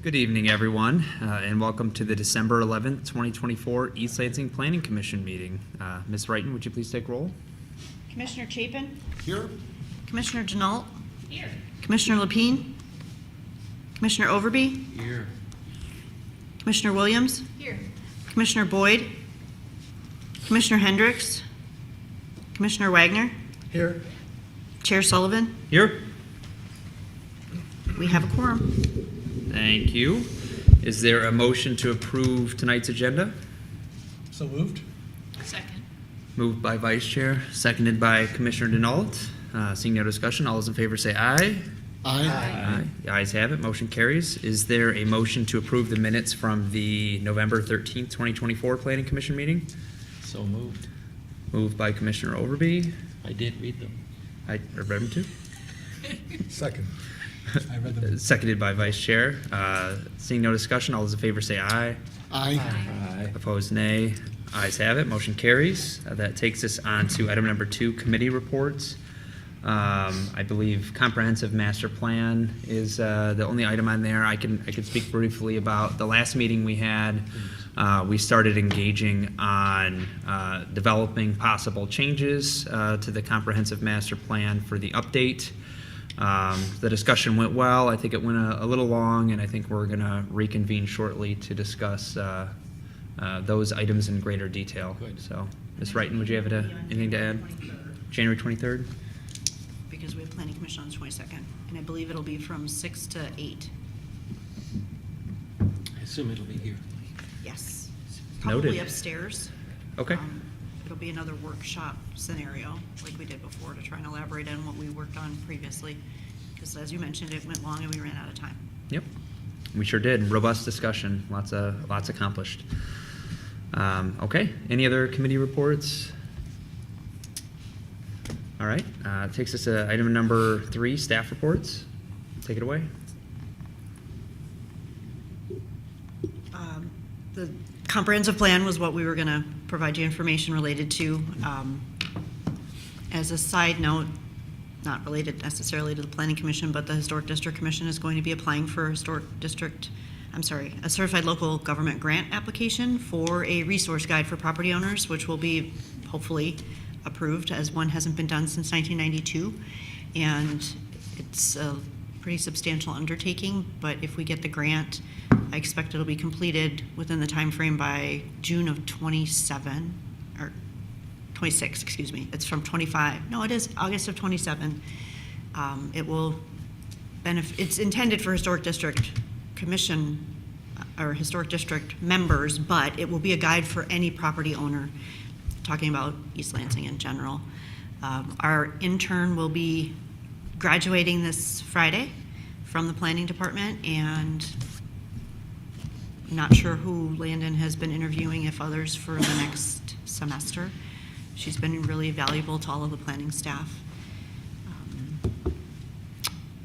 Good evening, everyone, and welcome to the December 11th, 2024 East Lansing Planning Commission meeting. Ms. Wrighton, would you please take roll? Commissioner Chapin? Here. Commissioner Denault? Here. Commissioner Lapine? Commissioner Overby? Here. Commissioner Williams? Here. Commissioner Boyd? Commissioner Hendricks? Commissioner Wagner? Here. Chair Sullivan? Here. We have a quorum. Thank you. Is there a motion to approve tonight's agenda? So moved. Second. Moved by Vice Chair, seconded by Commissioner Denault. Seeing no discussion, all those in favor say aye. Aye. The ayes have it. Motion carries. Is there a motion to approve the minutes from the November 13th, 2024 Planning Commission meeting? So moved. Moved by Commissioner Overby. I did read them. I read them too. Second. I read them. Seconded by Vice Chair. Seeing no discussion, all those in favor say aye. Aye. Opposed, nay. Ayes have it. Motion carries. That takes us on to item number 2, committee reports. I believe comprehensive master plan is the only item on there. I can speak briefly about the last meeting we had. We started engaging on developing possible changes to the comprehensive master plan for the update. The discussion went well. I think it went a little long, and I think we're going to reconvene shortly to discuss those items in greater detail. Good. So, Ms. Wrighton, would you have anything to add? January 23rd? Because we have Planning Commission on the 22nd, and I believe it'll be from 6 to 8. I assume it'll be here. Yes. Noted. Probably upstairs. Okay. It'll be another workshop scenario like we did before to try and elaborate on what we worked on previously. Because as you mentioned, it went long and we ran out of time. Yep, we sure did. Robust discussion, lots accomplished. Okay, any other committee reports? All right, takes us to item number 3, staff reports. Take it away. The comprehensive plan was what we were going to provide you information related to. As a side note, not related necessarily to the Planning Commission, but the Historic District Commission is going to be applying for a certified local government grant application for a resource guide for property owners, which will be hopefully approved, as one hasn't been done since 1992. And it's a pretty substantial undertaking, but if we get the grant, I expect it'll be completed within the time frame by June of 27, or 26, excuse me. It's from 25. No, it is August of 27. It will it's intended for Historic District Commission or Historic District members, but it will be a guide for any property owner, talking about East Lansing in general. Our intern will be graduating this Friday from the planning department, and not sure who Landon has been interviewing, if others, for the next semester. She's been really valuable to all of the planning staff.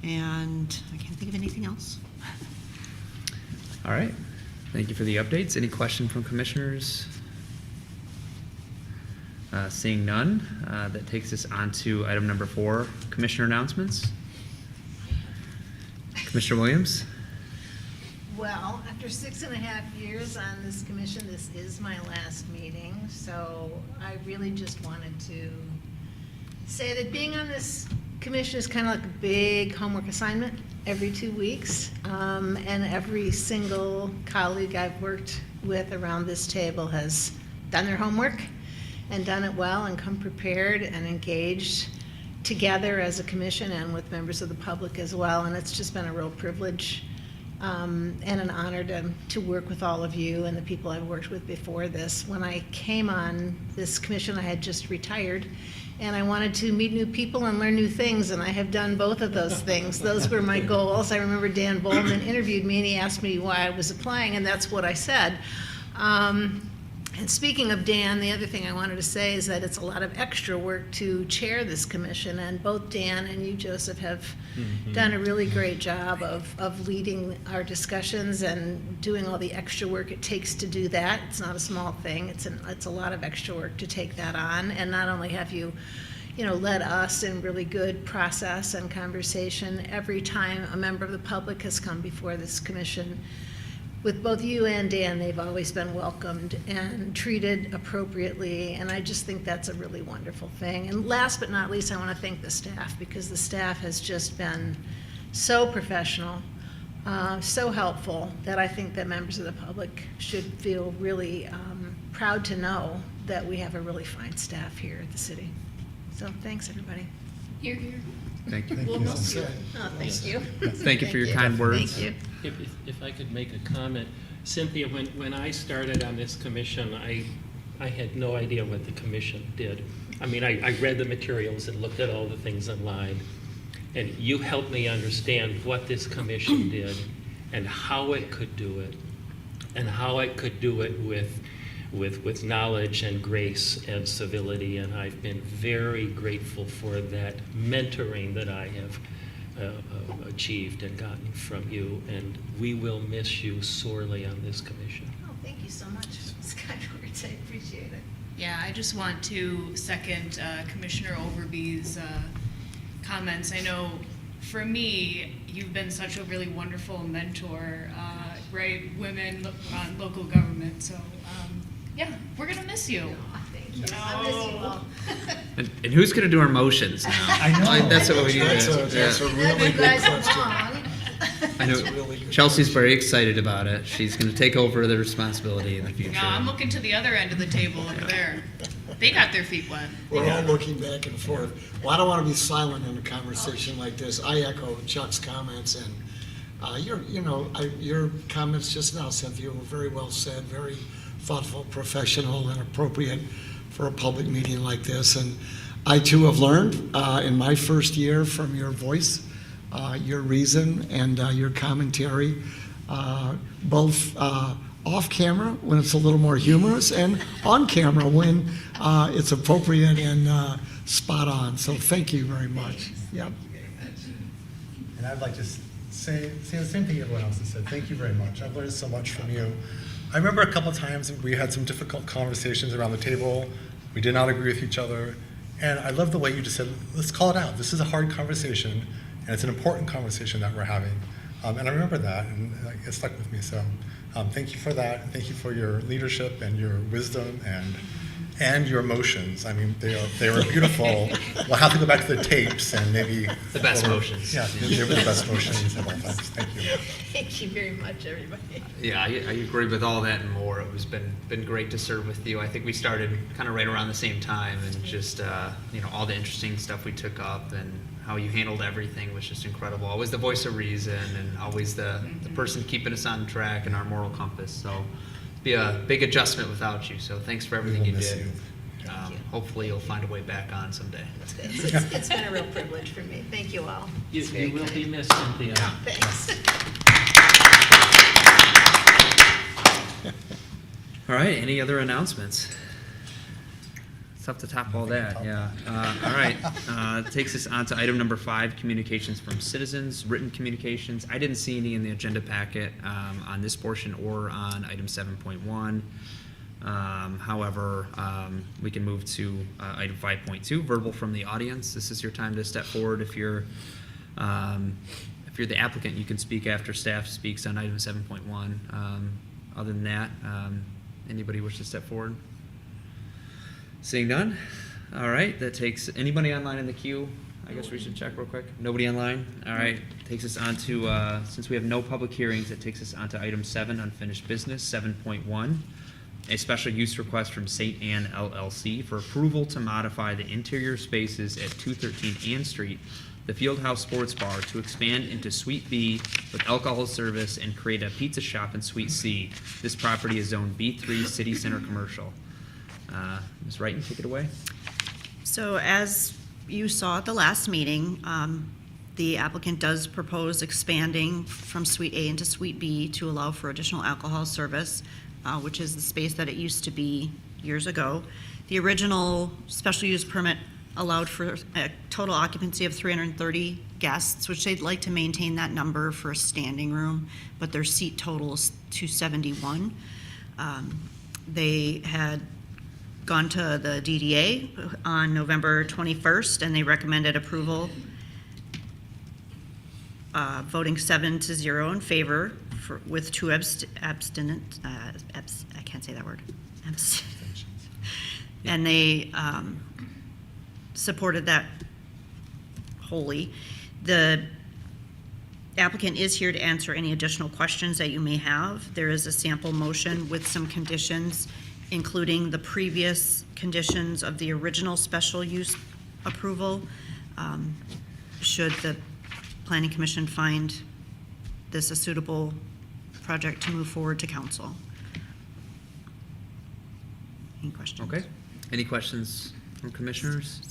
And I can't think of anything else. All right, thank you for the updates. Any question from commissioners? Seeing none, that takes us on to item number 4, commissioner announcements. Commissioner Williams? Well, after 6.5 years on this commission, this is my last meeting, so I really just wanted to say that being on this commission is kind of like a big homework assignment every 2 weeks, and every single colleague I've worked with around this table has done their homework and done it well and come prepared and engaged together as a commission and with members of the public as well, and it's just been a real privilege and an honor to work with all of you and the people I've worked with before this. When I came on this commission, I had just retired, and I wanted to meet new people and learn new things, and I have done both of those things. Those were my goals. I remember Dan Bowman interviewed me, and he asked me why I was applying, and that's what I said. And speaking of Dan, the other thing I wanted to say is that it's a lot of extra work to chair this commission, and both Dan and you, Joseph, have done a really great job of leading our discussions and doing all the extra work it takes to do that. It's not a small thing. It's a lot of extra work to take that on, and not only have you led us in really good process and conversation. Every time a member of the public has come before this commission, with both you and Dan, they've always been welcomed and treated appropriately, and I just think that's a really wonderful thing. And last but not least, I want to thank the staff, because the staff has just been so professional, so helpful, that I think that members of the public should feel really proud to know that we have a really fine staff here at the city. So thanks, everybody. Here, here. Thank you. We'll miss you. Oh, thank you. Thank you for your kind words. Thank you. If I could make a comment. Cynthia, when I started on this commission, I had no idea what the commission did. I mean, I read the materials and looked at all the things online, and you helped me understand what this commission did and how it could do it, and how it could do it with knowledge and grace and civility, and I've been very grateful for that mentoring that I have achieved and gotten from you, and we will miss you sorely on this commission. Oh, thank you so much. It's kind words. I appreciate it. Yeah, I just want to second Commissioner Overby's comments. I know for me, you've been such a really wonderful mentor, right? Women on local government. So, yeah, we're going to miss you. Oh, thank you. I miss you all. And who's going to do our motions now? I know. Like, that's what we need That's to a do. Yeah. really You good guys are question. wrong. I know That's a really good Chelsea's question. very excited about it. She's going to take over the responsibility in the future. No, I'm looking to the other end of the table over there. They got their feet wet. We're all looking back and forth. Well, I don't want to be silent in a conversation like this. I echo Chuck's comments, and your comments just now, Cynthia, were very well said, very thoughtful, professional, and appropriate for a public meeting like this. And I too have learned in my first year from your voice, your reason, and your commentary, both off camera when it's a little more humorous, and on camera when it's appropriate and spot on. So thank you very much. Yep. And I'd like to say the same thing everyone else has said. Thank you very much. I've learned so much from you. I remember a couple of times we had some difficult conversations around the table. We did not agree with each other. And I love the way you just said, let's call it out. This is a hard conversation, and it's an important conversation that we're having. And I remember that, and it stuck with me. So thank you for that. And thank you for your leadership and your wisdom and your emotions. I mean, they were beautiful. We'll have to go back to the tapes and maybe... The best motions. Yeah, they were the best motions of all times. Thank you. Thank you very much, everybody. Yeah, I agree with all that and more. It was been great to serve with you. I think we started kind of right around the same time, and just all the interesting stuff we took up and how you handled everything was just incredible. Always the voice of reason, and always the person keeping us on track and our moral compass. So it'd be a big adjustment without you. So thanks for everything We you will miss did. you. Thank you. Hopefully you'll find a way back on someday. It's been a real privilege for me. Thank you all. You very will kind. be missed, Cynthia. Thanks. All right, any other announcements? It's tough to top all that, yeah. All right, takes us on to item number 5, communications from citizens, written communications. I didn't see any in the agenda packet on this portion or on item 7.1. However, we can move to item 5.2, verbal from the audience. This is your time to step forward. If you're the applicant, you can speak after staff speaks on item 7.1. Other than that, anybody wish to step forward? Seeing none? All right, that takes, anybody online in the queue? I guess we should check real quick. Nobody online? All right, takes us on to, since we have no public hearings, it takes us on to item 7, unfinished business, 7.1. A special use request from St. Anne LLC for approval to modify the interior spaces at 213 Ann Street, the Fieldhouse Sports Bar, to expand into Suite B with alcohol service and create a pizza shop in Suite C. This property is zoned B3 City Center Commercial. Ms. Wrighton, take it away. So as you saw at the last meeting, the applicant does propose expanding from Suite A into Suite B to allow for additional alcohol service, which is the space that it used to be years ago. The original special use permit allowed for a total occupancy of 330 guests, which they'd like to maintain that number for a standing room, but their seat total is 271. They had gone to the DDA on November 21st, and they recommended approval, voting 7-0 in favor with 2 abstinent, I can't say that word. And they supported that wholly. The applicant is here to answer any additional questions that you may have. There is a sample motion with some conditions, including the previous conditions of the original special use approval, should the Planning Commission find this a suitable project to move forward to council. Any questions? Okay. Any questions from commissioners?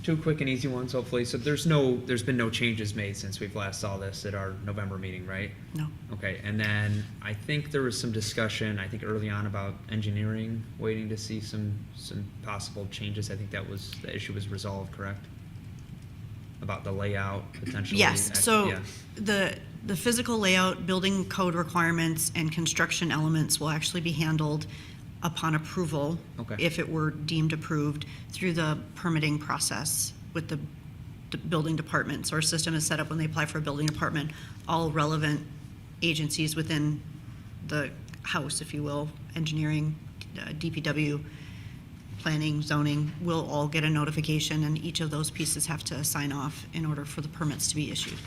Two quick and easy ones, hopefully. So there's been no changes made since we've last saw this at our November meeting, right? No. Okay, and then I think there was some discussion, I think early on, about engineering, waiting to see some possible changes. I think the issue was resolved, correct? About the layout potentially? Yes, so Yeah. the physical layout, building code requirements, and construction elements will actually be handled upon approval, Okay. if it were deemed approved, through the permitting process with the building department. So our system is set up when they apply for a building department, all relevant agencies within the house, if you will, engineering, DPW, planning, zoning, will all get a notification, and each of those pieces have to sign off in order for the permits to be issued.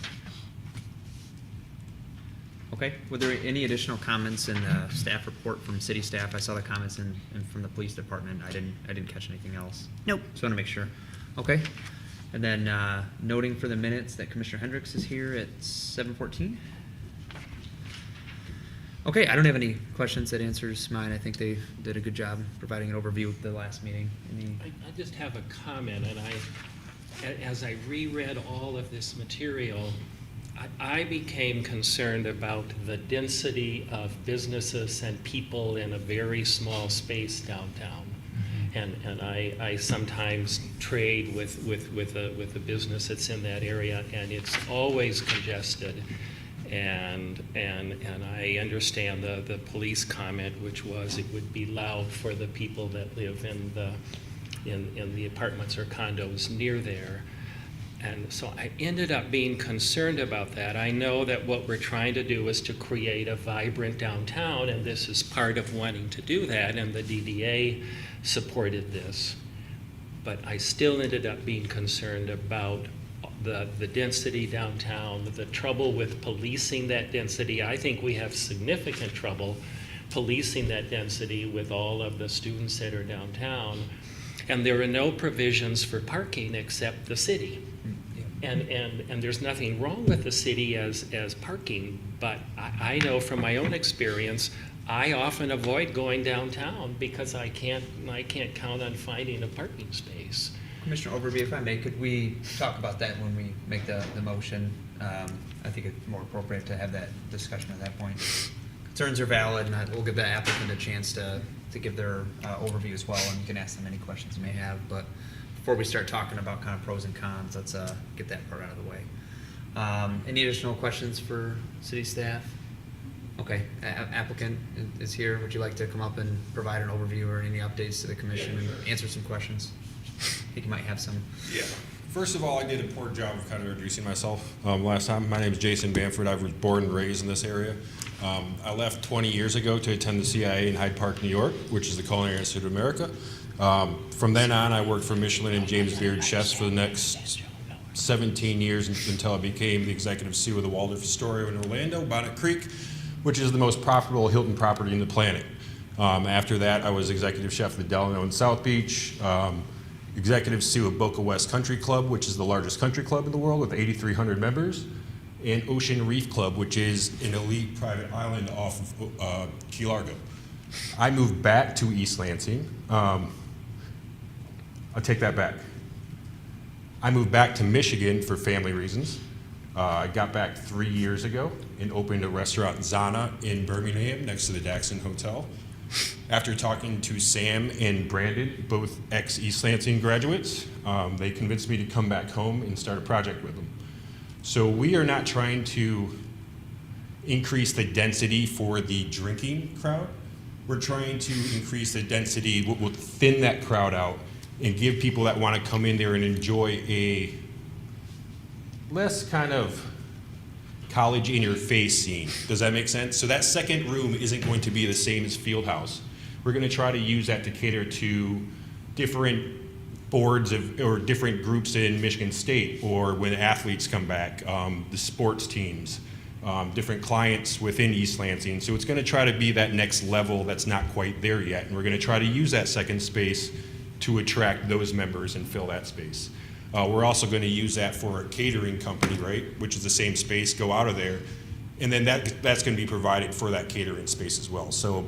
Okay, were there any additional comments in the staff report from city staff? I saw the comments in from the police department. I didn't catch anything else. Nope. Just want to make sure. Okay, and then noting for the minutes that Commissioner Hendricks is here at 7:14. Okay, I don't have any questions. That answers mine. I think they did a good job providing an overview of the last meeting. I just have a comment, and as I reread all of this material, I became concerned about the density of businesses and people in a very small space downtown. And I sometimes trade with a business that's in that area, and it's always congested. And I understand the police comment, which was it would be loud for the people that live in the apartments or condos near there. And so I ended up being concerned about that. I know that what we're trying to do is to create a vibrant downtown, and this is part of wanting to do that, and the DDA supported this. But I still ended up being concerned about the density downtown, the trouble with policing that density. I think we have significant trouble policing that density with all of the students that are downtown. And there are no provisions for parking except the city. And there's nothing wrong with the city as parking, but I know from my own experience, I often avoid going downtown because I can't count on finding a parking space. Commissioner Overby, if I may, could we talk about that when we make the motion? I think it's more appropriate to have that discussion at that point. Concerns are valid, and we'll give the applicant a chance to give their overview as well, and you can ask them any questions you may have. But before we start talking about kind of pros and cons, let's get that part out of the way. Any additional questions for city staff? Okay, applicant is here. Would you like to come up and provide an overview or any updates to the commission and answer some questions? I think you might have some. Yeah. First of all, I did a poor job of kind of introducing myself last time. My name is Jason Bamford. I was born and raised in this area. I left 20 years ago to attend the CIA in Hyde Park, New York, which is the Culinary Institute of America. From then on, I worked for Michelin and James Beard chefs for the next 17 years until I became the executive CEO of the Waldorf Astoria in Orlando, Bonnet Creek, which is the most profitable Hilton property in the planet. After that, I was executive chef of the Delano in South Beach, executive CEO of Boca West Country Club, which is the largest country club in the world with 8,300 members, and Ocean Reef Club, which is an elite private island off of Key Largo. I moved back to East Lansing. I'll take that back. I moved back to Michigan for family reasons. I got back 3 years ago and opened a restaurant, Zana, in Birmingham next to the Daxon Hotel. After talking to Sam and Brandon, both ex-East Lansing graduates, they convinced me to come back home and start a project with them. So we are not trying to increase the density for the drinking crowd. We're trying to increase the density, we'll thin that crowd out and give people that want to come in there and enjoy a less kind of college in your face scene. Does that make sense? So that second room isn't going to be the same as Fieldhouse. We're going to try to use that to cater to different boards or different groups in Michigan State, or when athletes come back, the sports teams, different clients within East Lansing. So it's going to try to be that next level that's not quite there yet. And we're going to try to use that second space to attract those members and fill that space. We're also going to use that for a catering company, right, which is the same space, go out of there. And then that's going to be provided for that catering space as well. So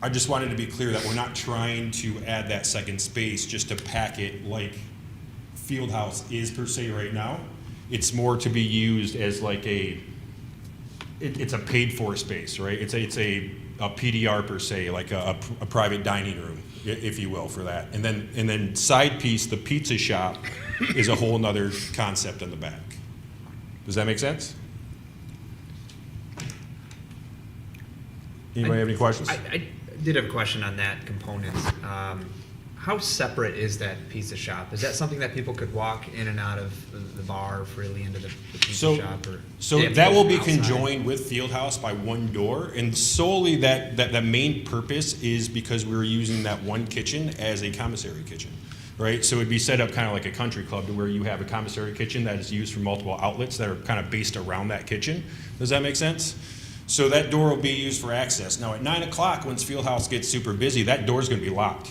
I just wanted to be clear that we're not trying to add that second space just to pack it like Fieldhouse is per se right now. It's more to be used as like it's a paid for space, right? It's a PDR per se, like a private dining room, if you will, for that. And then side piece, the pizza shop is a whole nother concept in the back. Does that make sense? Anybody have any questions? I did have a question on that component. How separate is that pizza shop? Is that something that people could walk in and out of the bar freely into the pizza shop? Or So they have to that go will be outside? conjoined with Fieldhouse by one door, and solely that main purpose is because we're using that one kitchen as a commissary kitchen, right? So it'd be set up kind of like a country club to where you have a commissary kitchen that is used for multiple outlets that are kind of based around that kitchen. Does that make sense? So that door will be used for access. Now at 9 o'clock, once Fieldhouse gets super busy, that door's gonna be locked.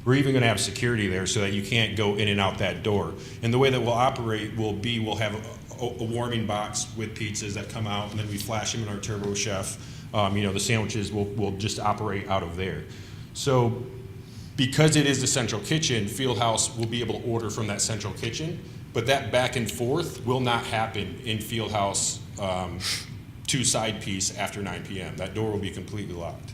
We're even gonna have security there so that you can't go in and out that door. And the way that we'll operate we'll have a warming box with pizzas that come out, and then we flash them in our Turbo Chef. The sandwiches will just operate out of there. So because it is the central kitchen, Fieldhouse will be able to order from that central kitchen, but that back and forth will not happen in Fieldhouse to side piece after 9 p.m. That door will be completely locked.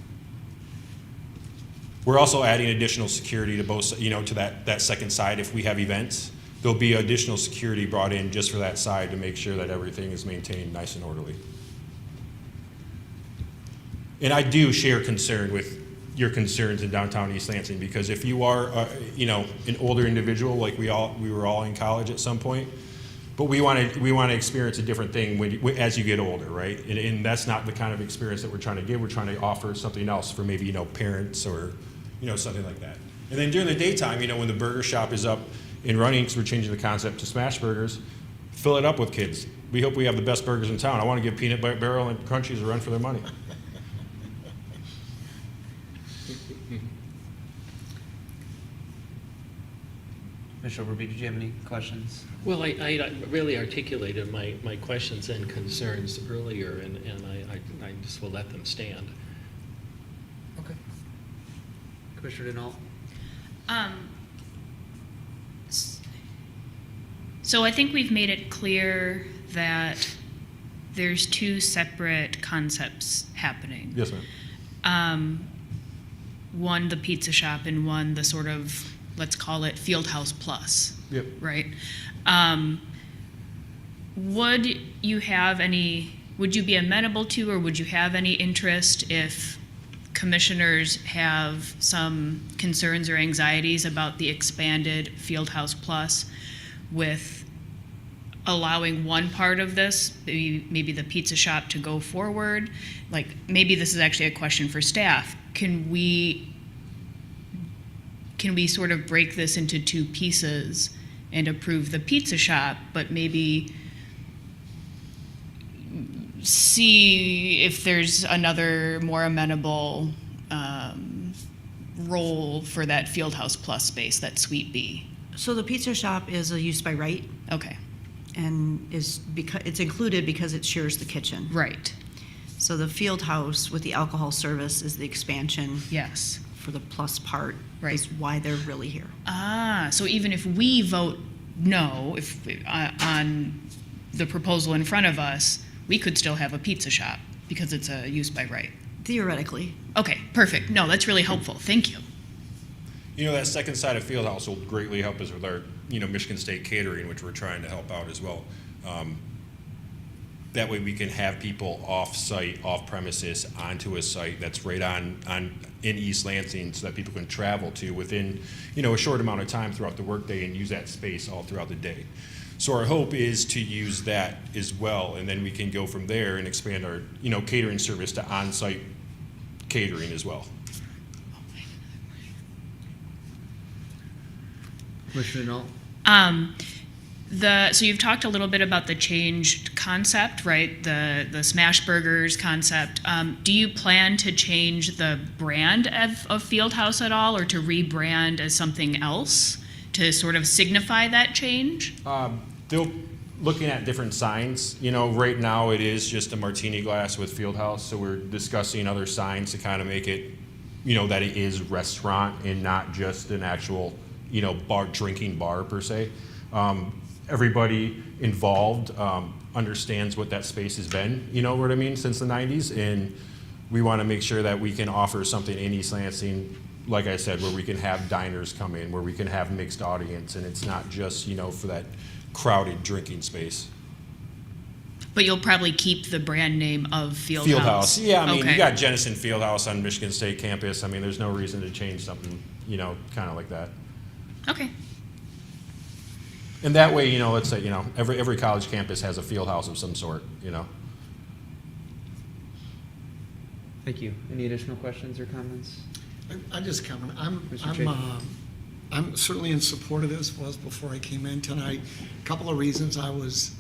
We're also adding additional security to both, to that second side. If we have events, there'll be additional security brought in just for that side to make sure that everything is maintained nice and orderly. And I do share concern with your concerns in downtown East Lansing, because if you are, an older individual, like we were all in college at some point, but we want to experience a different thing as you get older, right? And that's not the kind of experience that we're trying to give. We're trying to offer something else for maybe parents or something like that. And then during the daytime, when the burger shop is up and running, because we're changing the concept to smash burgers, fill it up with kids. We hope we have the best burgers in town. I want to give Peanut Barrel and Crunchies a run for their money. Mr. Overby, did you have any questions? Well, I really articulated my questions and concerns earlier, and I just will let them stand. Okay. Commissioner Denault? So I think we've made it clear that there's two separate concepts happening. Yes, ma'am. One, the pizza shop, and one, the sort of, let's call it Fieldhouse Plus. Yep. Right? Would you be amenable to, or would you have any interest if commissioners have some concerns or anxieties about the expanded Fieldhouse Plus, with allowing one part of this, maybe the pizza shop, to go forward? Like, maybe this is actually a question for staff. Can we sort of break this into two pieces and approve the pizza shop, but maybe see if there's another more amenable role for that Fieldhouse Plus space, that Suite B? So the pizza shop is a use by right, Okay, and it's included because it shares the kitchen. right, So the field house with the alcohol service is the expansion yes. for the plus part, Right. is why they're really here. So even if we vote no on the proposal in front of us, we could still have a pizza shop because it's a use by right. Theoretically. Okay, perfect. No, that's really helpful. Thank you. That second side of Fieldhouse will greatly help us with our, Michigan State catering, which we're trying to help out as well. That way we can have people off-site, off-premises, onto a site that's right in East Lansing, so that people can travel to within, a short amount of time throughout the workday and use that space all throughout the day. So our hope is to use that as well, and then we can go from there and expand our, catering service to on-site catering as well. Commissioner Nault? So you've talked a little bit about the changed concept, right? The smash burgers concept. Do you plan to change the brand of Fieldhouse at all, or to rebrand as something else to sort of signify that change? They're looking at different signs. Right now it is just a martini glass with Fieldhouse, so we're discussing other signs to kind of make it, that it is restaurant and not just an actual, drinking bar per se. Everybody involved understands what that space has been, what I mean, since the 90s, and we want to make sure that we can offer something in East Lansing, like I said, where we can have diners come in, where we can have mixed audience, and it's not just, for that crowded drinking space. But you'll probably keep the brand name of Fieldhouse. Fieldhouse, yeah, I mean, Okay. you got Jenison Fieldhouse on Michigan State campus. I mean, there's no reason to change something, kind of like that. Okay. And that way, let's say, every college campus has a field house of some sort, Thank you. Any additional questions or comments? I just comment. Mr. Chafin. I'm certainly in support of this. Was before I came in tonight. A couple of reasons. I was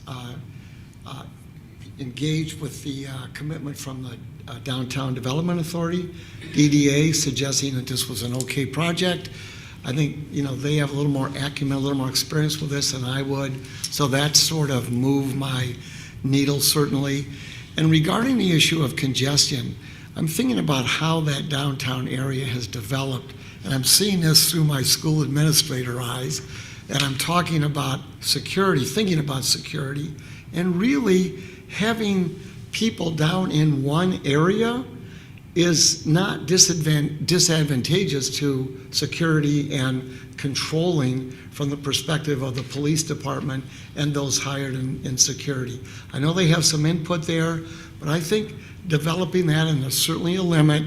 engaged with the commitment from the Downtown Development Authority, DDA, suggesting that this was an okay project. I think, they have a little more acumen, a little more experience with this than I would. So that sort of moved my needle, certainly. And regarding the issue of congestion, I'm thinking about how that downtown area has developed. And I'm seeing this through my school administrator eyes. And I'm talking about security, thinking about security, and really having people down in one area is not disadvantageous to security and controlling from the perspective of the police department and those hired in security. I know they have some input there, but I think developing that, and there's certainly a limit,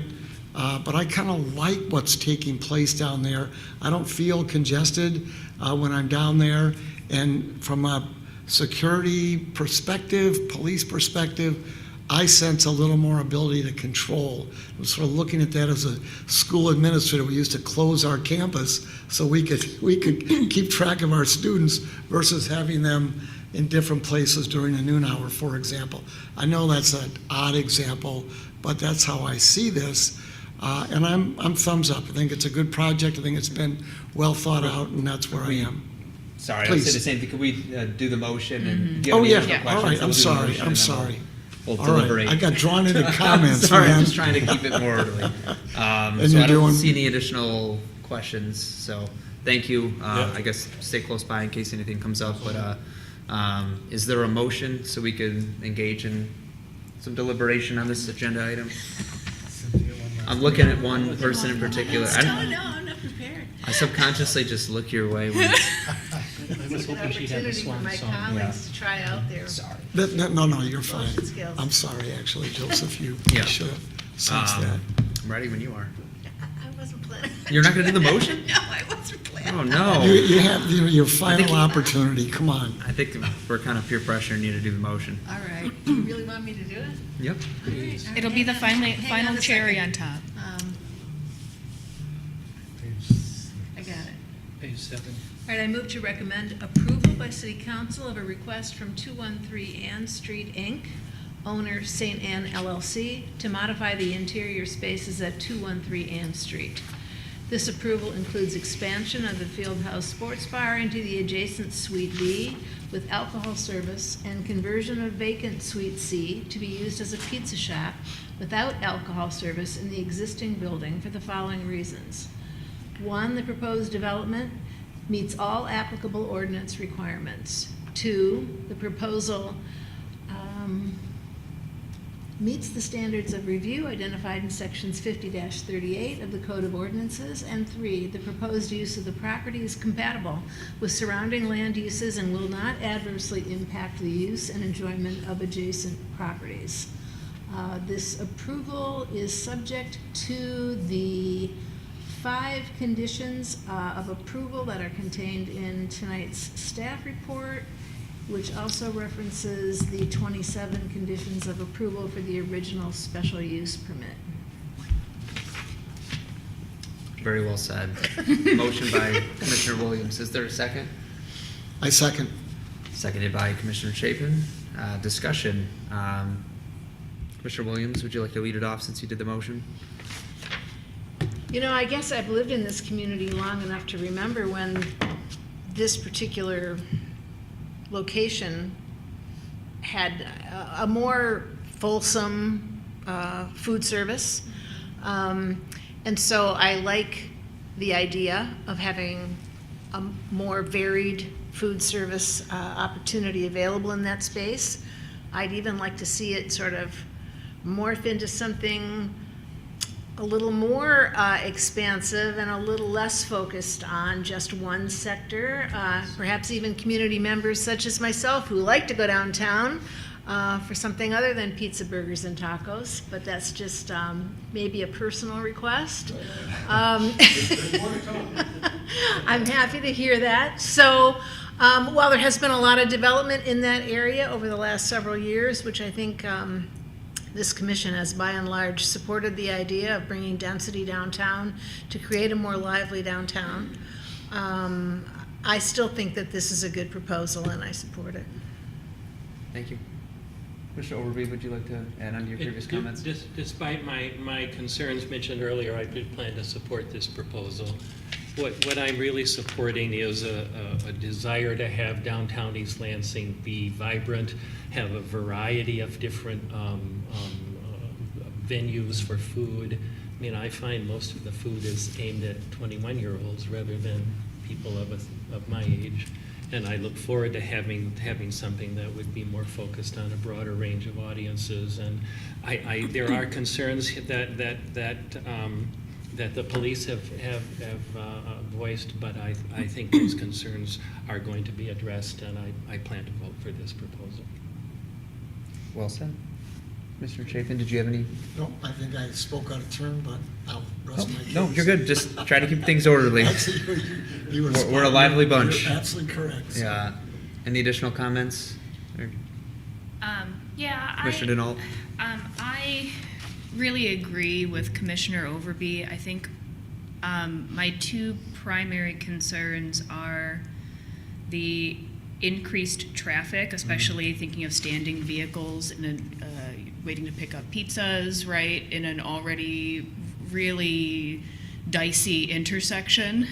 but I kind of like what's taking place down there. I don't feel congested when I'm down there, and from a security perspective, police perspective, I sense a little more ability to control. I'm sort of looking at that as a school administrator. We used to close our campus so we could keep track of our students versus having them in different places during the noon hour, for example. I know that's an odd example, but that's how I see this. And I'm thumbs up. I think it's a good project. I think it's been well thought out, and that's where I am. Sorry, I Please. would say the same thing. Could we do the motion and do you Oh, have any yeah. additional All questions? right. I'm We'll do the sorry. motion I'm and then sorry. We'll All deliberate. right. I got drawn into comments, Sorry, man. I'm just trying to keep it more orderly. And So you're I don't doing- see any additional questions, so thank you. Yeah. I guess stay close by in case anything comes up, but is there a motion so we can engage in some deliberation on this agenda item? Cynthia, one last I'm looking at one person in particular. No, I'm not prepared. I subconsciously just look your way when I was hoping she'd have a Opportunity for swan my song. colleagues to try out their. No, you're fine. Motion skills. I'm sorry, actually, Joseph. You Yeah. should have sensed that. I'm ready when you are. I wasn't planning. You're not gonna do the motion? No, I wasn't planning. Oh, no. You have your final opportunity. Come on. I think we're kind of peer pressuring you to do the motion. All right, you really want me to do it? Yep. All right, all It'll right, be the hang on. Hang final on a cherry second. on top. page. I got it. Page 7. All right, I move to recommend approval by City Council of a request from 213 Ann Street, Inc., owner St. Anne LLC, to modify the interior spaces at 213 Ann Street. This approval includes expansion of the Fieldhouse Sports Bar into the adjacent Suite B with alcohol service and conversion of vacant Suite C to be used as a pizza shop without alcohol service in the existing building for the following reasons. 1, the proposed development meets all applicable ordinance requirements. 2, the proposal meets the standards of review identified in sections 50-38 of the Code of Ordinances, and 3, the proposed use of the property is compatible with surrounding land uses and will not adversely impact the use and enjoyment of adjacent properties. This approval is subject to the 5 conditions of approval that are contained in tonight's staff report, which also references the 27 conditions of approval for the original special use permit. Very well said. Motion by Commissioner Williams. Is there a second? I second. Seconded by Commissioner Chapin. Discussion. Commissioner Williams, would you like to lead it off since you did the motion? You know, I guess I've lived in this community long enough to remember when this particular location had a more fulsome food service. And so I like the idea of having a more varied food service opportunity available in that space. I'd even like to see it sort of morph into something a little more expansive and a little less focused on just one sector. Perhaps even community members such as myself who like to go downtown for something other than pizza, burgers, and tacos, but that's just maybe a personal request. I'm happy to hear that. So while there has been a lot of development in that area over the last several years, which I think this commission has by and large supported the idea of bringing density downtown to create a more lively downtown. I still think that this is a good proposal and I support it. Thank you. Mr. Overby, would you like to add on to your previous comments? Despite my concerns mentioned earlier, I did plan to support this proposal. What I'm really supporting is a desire to have downtown East Lansing be vibrant, have a variety of different venues for food. I mean, I find most of the food is aimed at 21-year-olds rather than people of my age. And I look forward to having something that would be more focused on a broader range of audiences. And there are concerns that the police have voiced, but I think those concerns are going to be addressed, and I plan to vote for this proposal. Well said. Mr. Chapin, did you have any? No, I think I spoke out of turn, but I'll rest my case. No, you're good. Just try to keep things orderly. Actually, you were We're a lively bunch. You're absolutely correct. Yeah. Any additional comments? Or Yeah, Commissioner Denault? I really agree with Commissioner Overby. I think my 2 primary concerns are the increased traffic, especially thinking of standing vehicles and waiting to pick up pizzas, right, in an already really dicey intersection.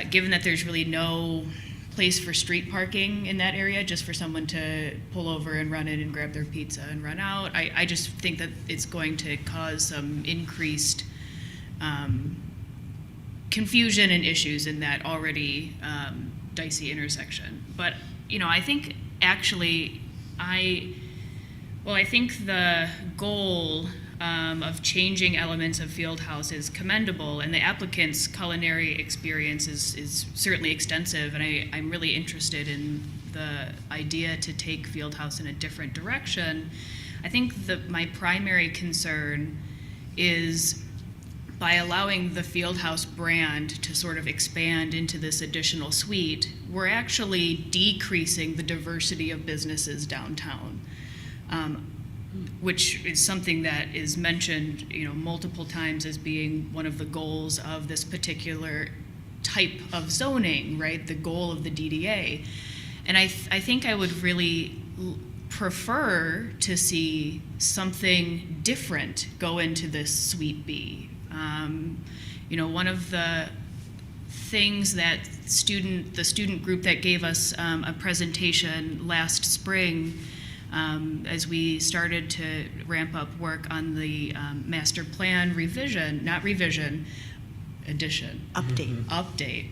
Given that there's really no place for street parking in that area, just for someone to pull over and run in and grab their pizza and run out, I just think that it's going to cause some increased confusion and issues in that already dicey intersection. But, you know, I think actually I think the goal of changing elements of Fieldhouse is commendable, and the applicant's culinary experience is certainly extensive, and I'm really interested in the idea to take Fieldhouse in a different direction. I think my primary concern is by allowing the Fieldhouse brand to sort of expand into this additional suite, we're actually decreasing the diversity of businesses downtown, which is something that is mentioned, you know, multiple times as being one of the goals of this particular type of zoning, right? The goal of the DDA. And I think I would really prefer to see something different go into this Suite B. You know, one of the things that the student group that gave us a presentation last spring as we started to ramp up work on the master plan revision, not revision, addition. Update.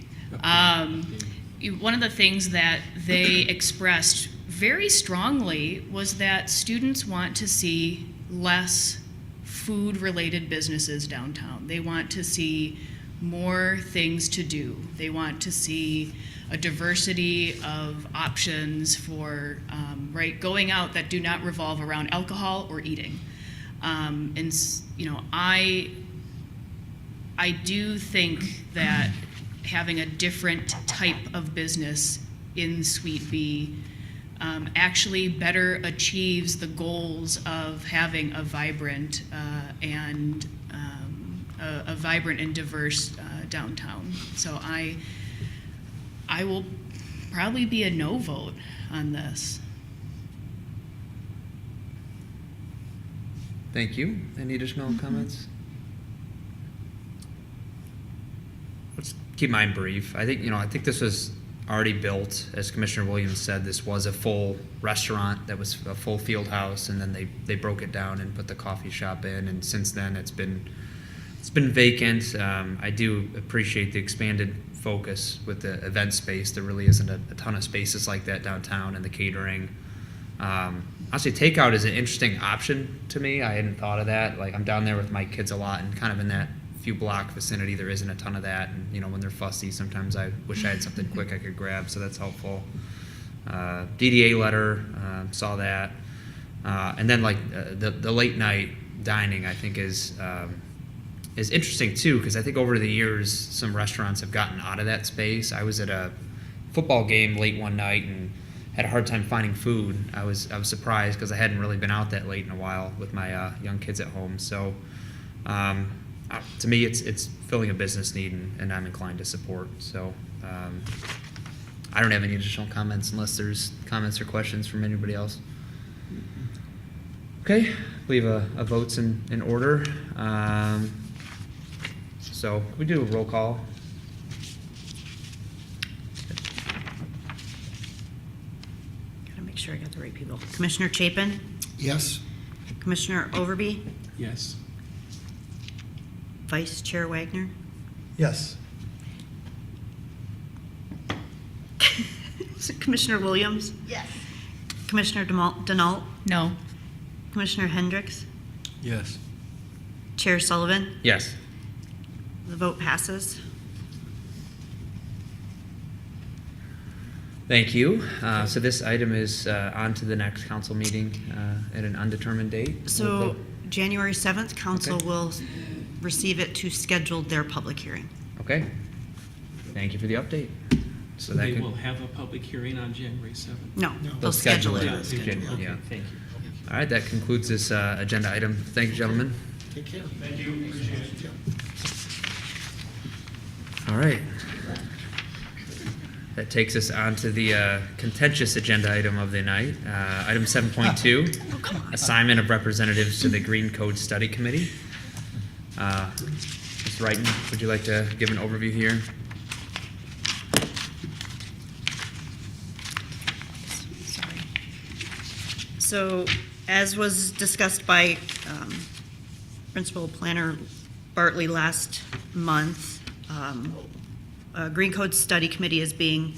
One of the things that they expressed very strongly was that students want to see less food-related businesses downtown. They want to see more things to do. They want to see a diversity of options for going out that do not revolve around alcohol or eating. I do think that having a different type of business in Suite B actually better achieves the goals of having a vibrant and diverse downtown. So I will probably be a no vote on this. Thank you. Any additional comments? Let's keep mine brief. I think this was already built. As Commissioner Williams said, this was a full restaurant that was a full field house, and then they broke it down and put the coffee shop in, and since then it's been vacant. I do appreciate the expanded focus with the event space. There really isn't a ton of spaces like that downtown, and the catering. Honestly, takeout is an interesting option to me. I hadn't thought of that. Like, I'm down there with my kids a lot, and kind of in that few block vicinity, there isn't a ton of that. And when they're fussy, sometimes I wish I had something quick I could grab, so that's helpful. DDA letter, saw that. And then the late night dining, I think is interesting too, because I think over the years some restaurants have gotten out of that space. I was at a football game late one night and had a hard time finding food. I was surprised because I hadn't really been out that late in a while with my young kids at home. So to me, it's filling a business need, and I'm inclined to support. So I don't have any additional comments unless there's comments or questions from anybody else. Okay, I believe a vote's in order. So we do a roll call. Gotta make sure I got the right people. Commissioner Chapin? Yes? Commissioner Overby? Yes. Vice Chair Wagner? Yes. Commissioner Williams? Yes. Commissioner Denault? No. Commissioner Hendricks? Yes. Chair Sullivan? Yes. The vote passes. Thank you. So this item is on to the next council meeting at an undetermined date. So January 7th, council Okay. will receive it to schedule their public hearing. Okay. Thank you for the update. So that They could, will have a public hearing on January 7th. No, No. they'll schedule it. Yeah, schedule. Okay, Yeah. thank you. all right, that concludes this agenda item. Thank you, gentlemen. Take care. Thank you, appreciate it. All right. That takes us on to the contentious agenda item of the night. Item 7.2, assignment of representatives to the Green Code Study Committee. Ms. Wrighton, would you like to give an overview here? Sorry. So, as was discussed by Principal Planner Bartley last month, a Green Code Study Committee is being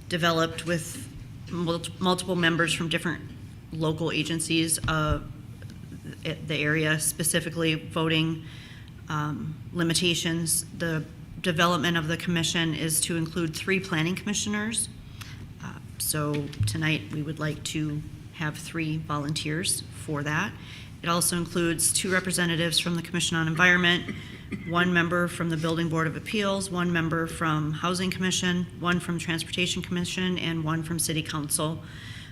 developed with multiple members from different local agencies of the area, specifically voting limitations. The development of the commission is to include 3 planning commissioners. So tonight, we would like to have 3 volunteers for that. It also includes 2 representatives from the Commission on Environment, 1 member from the Building Board of Appeals, 1 member from Housing Commission, 1 from Transportation Commission, and 1 from City Council.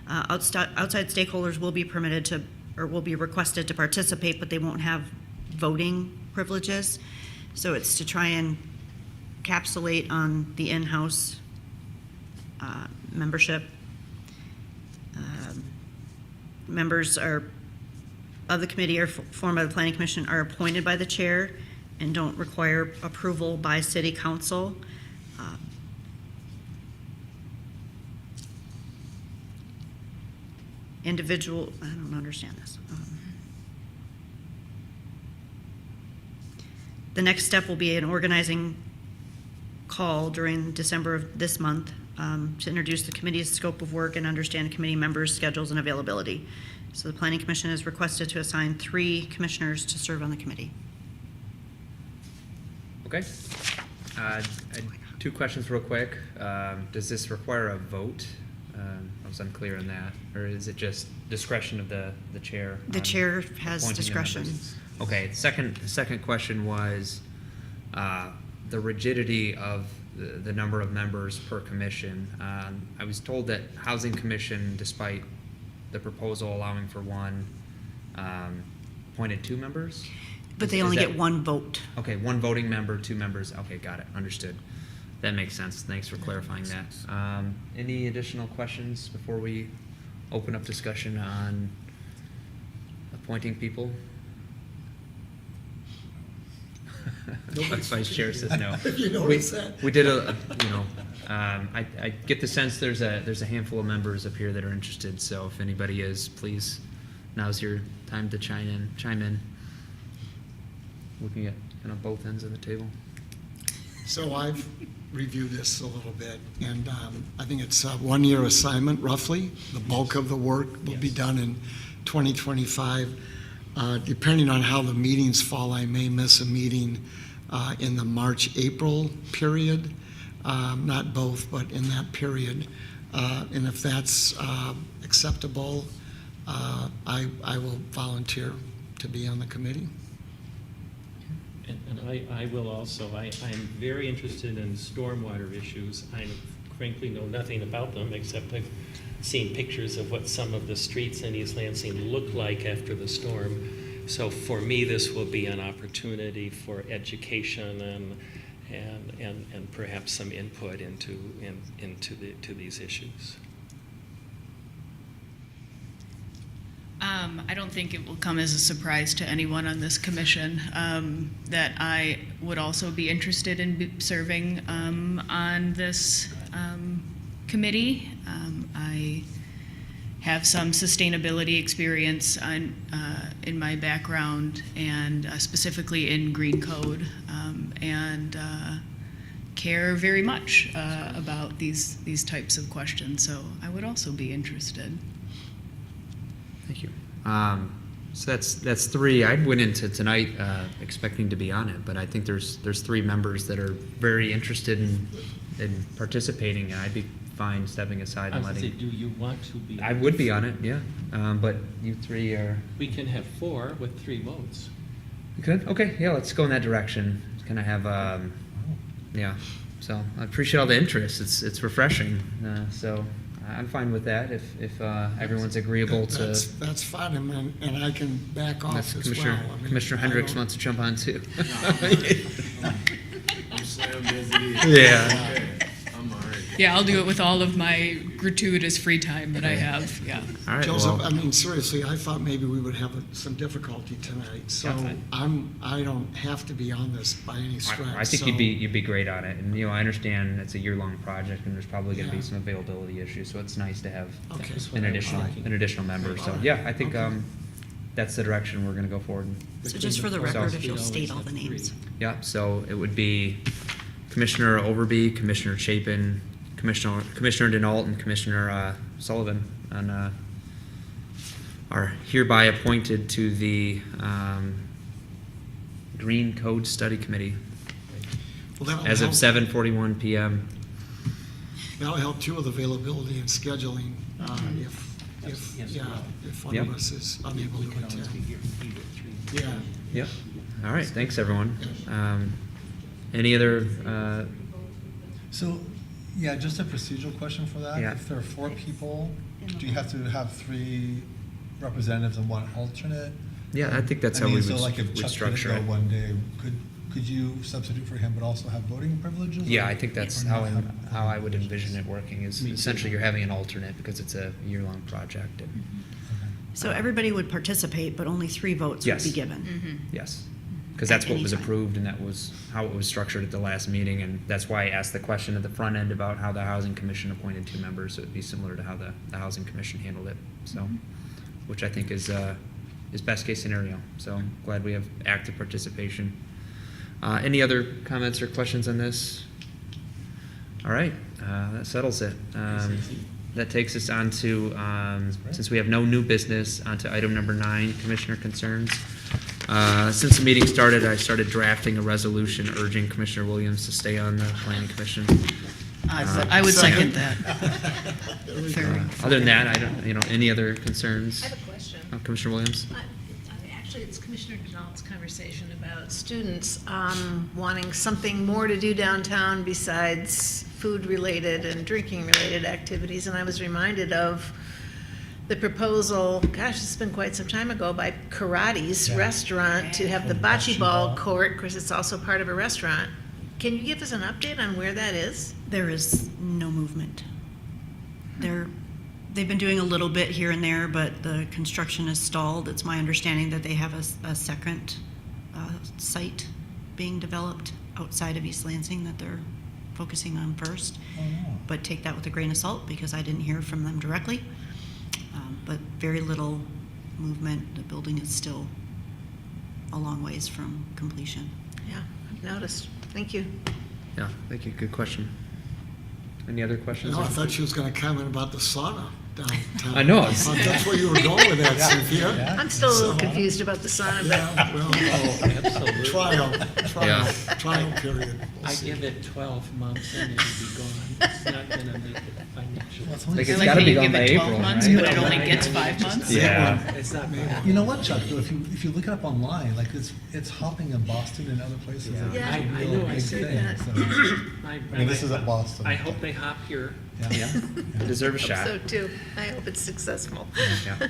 Outside stakeholders will be permitted to, or will be requested to participate, but they won't have voting privileges. So it's to try and encapsulate on the in-house membership. Members of the committee are formed by the Planning Commission, are appointed by the chair and don't require approval by City Council. I don't understand this. The next step will be an organizing call during December of this month to introduce the committee's scope of work and understand committee members' schedules and availability. So the Planning Commission is requested to assign 3 commissioners to serve on the committee. Okay. Two questions real quick. Does this require a vote? I was unclear on that. Or is it just discretion of the chair? The on chair has appointing the discretion. members? Okay, the second question was the rigidity of the number of members per commission. I was told that Housing Commission, despite the proposal allowing for one, appointed 2 members? But they Is only that- get 1 vote. Okay, 1 voting member, 2 members. Okay, got it, understood. That makes sense. Thanks for clarifying that. Any additional questions before we open up discussion on appointing people? Vice Chair says no. You noticed that? We did I get the sense there's a handful of members up here that are interested, so if anybody is, please, now's your time to chime in. Looking at kind of both ends of the table. So I've reviewed this a little bit, and I think it's a 1-year assignment, roughly. The bulk of the work will be done in 2025. Depending on how the meetings fall, I may miss a meeting in the March-April period. Not both, but in that period. And if that's acceptable, I will volunteer to be on the committee. And I will also, I am very interested in stormwater issues. I frankly know nothing about them, except I've seen pictures of what some of the streets in East Lansing look like after the storm. So for me, this will be an opportunity for education and perhaps some input into these issues. I don't think it will come as a surprise to anyone on this commission that I would also be interested in serving on this committee. I have some sustainability experience in my background, and specifically in green code, and care very much about these types of questions. So I would also be interested. Thank you. So that's 3. I went into tonight expecting to be on it, but I think there's 3 members that are very interested in participating, and I'd be fine stepping aside I and was gonna say, letting. do you want to be? I would be on it, yeah. But you 3 are. We can have 4 with 3 votes. You could? Okay, yeah, let's go in that direction. Kind of have, yeah. So I appreciate all the interest. It's refreshing. So I'm fine with that if everyone's agreeable to. That's fine, and I can back off That's as Commissioner, well. I mean, Commissioner I Hendricks don't- wants to jump on too. I'm slam busy. Yeah. Okay, I'm all right. Yeah, I'll do it with all of my gratuitous free time that I have, yeah. All right. Joseph, well, I mean, seriously, I thought maybe we would have some difficulty tonight, so Yeah. I don't have to be on this by any stretch. I think so- you'd be great on it, and I understand it's a year-long project, and there's probably going to be Yeah. some availability issues. So it's nice to have Okay. an additional member. So yeah, I think Okay. that's the direction we're going to go forward. So just for the record, if you'll We'd state always all the have 3. names. Yeah. So it would be Commissioner Overby, Commissioner Chapin, Commissioner Denault, and Commissioner Sullivan, and are hereby appointed to the Green Code Study Committee Well, that'll as of help- 7:41 p.m. That'll help too with availability and scheduling, Yes, if one Yep. of us is unable to attend. here either 3. Yeah. Yep. All right. Thanks, everyone. Any other? So, yeah, just a procedural question for that. Yeah. If there are 4 people, do you have to have 3 representatives and 1 alternate? Yeah, I think that's I how mean, we so would, like if would Chuck structure couldn't it. go one day, could you substitute for him but also have voting privileges? Yeah, or- I think that's or how not have- how I would envision it working. Is Me too. essentially you're having an alternate because it's a year-long project. And So everybody would participate, but only 3 votes would Yes. be given. yes, because that's At what any was time. approved and that was how it was structured at the last meeting, and that's why I asked the question at the front end about how the Housing Commission appointed 2 members. So it'd be similar to how the Housing Commission handled it. So, which I think is best case scenario. So I'm glad we have active participation. Any other comments or questions on this? All right, that settles it. That takes us on to, since we have no new business, on to item number 9, commissioner concerns. Since the meeting started, I started drafting a resolution urging Commissioner Williams to stay on the planning commission. I would second that. Other than that, I don't, any other concerns? I have a question. Commissioner Williams? Actually, it's Commissioner Denault's conversation about students wanting something more to do downtown besides food-related and drinking-related activities, and I was reminded of the proposal, gosh, it's been quite some time ago, by Karate's Restaurant to have the bocce ball court. Of course, it's also part of a restaurant. Can you give us an update on where that is? There is no movement. They've been doing a little bit here and there, but the construction is stalled. It's my understanding that they have a second site being developed outside of East Lansing that they're focusing on first. Oh, no. But take that with a grain of salt because I didn't hear from them directly. But very little movement. The building is still a long ways from completion. Yeah, I've noticed. Thank you. Yeah, thank you, good question. Any other questions? No, I thought she was gonna comment about the sauna downtown. I know. I thought that's where you were going with that, Cynthia. I'm still a little confused about the sauna, but Yeah, well, Absolutely. trial period. We'll I see. give it 12 months and it'll be gone. It's not gonna make it financial. That's Like only- it's I like gotta how be you gone give by it 12 April, months, right? but it only gets 5 months? Yeah. It's not You know what, Chuck? Though, if you look it up online, like it's hopping in Boston and other places. Yeah. It's a Yeah, I real know, I big see thing, that. so, I mean, this is at Boston. I hope they hop here. Yeah, they deserve a shot. so too. I hope it's successful. Yeah.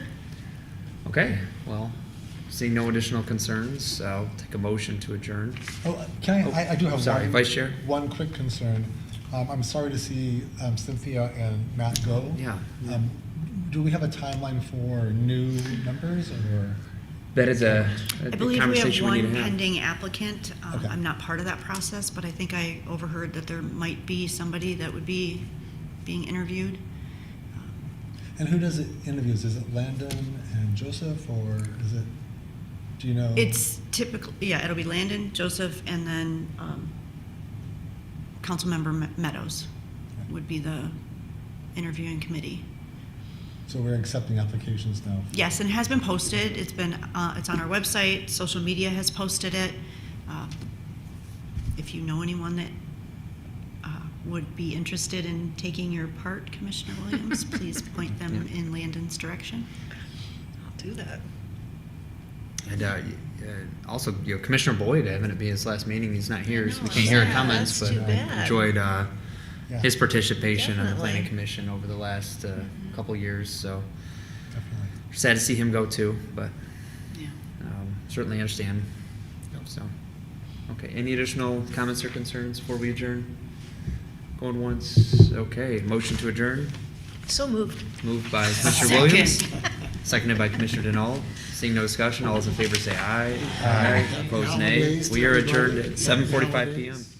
Okay, well, seeing no additional concerns, I'll take a motion to adjourn. Oh, can I do have Sorry, one. Vice Chair? One quick concern. I'm sorry to see Cynthia and Matt go. Yeah. Do we have a timeline for new members or? That is a I believe we have conversation we need one to have. pending applicant. Okay. I'm not part of that process, but I think I overheard that there might be somebody that would be being interviewed. And who does it interviews? Is it Landon and Joseph, or is it? Do you know? It's typical, yeah, it'll be Landon, Joseph, and then Councilmember Meadows would be the interviewing committee. So we're accepting applications now. Yes, and it has been posted. It's been, it's on our website. Social media has posted it. If you know anyone that would be interested in taking your part, Commissioner Williams, please point them in Landon's direction. I'll do that. And also, Commissioner Boyd, having it be his last meeting, he's not here, so we know, can't hear yeah, comments, that's but too bad. enjoyed Yeah. his participation on the Definitely. planning commission over the last couple years, so Definitely. sad to see him go too, but Yeah. certainly understand. So, okay, any additional comments or concerns before we adjourn? Going once, okay, motion to adjourn, So moved. moved by Commissioner Second. Williams, seconded by Commissioner Denault. Seeing no discussion, all those in favor say aye. Aye. Opposed, nay. Holidays to We are everybody. adjourned at 7:45 Holidays. PM.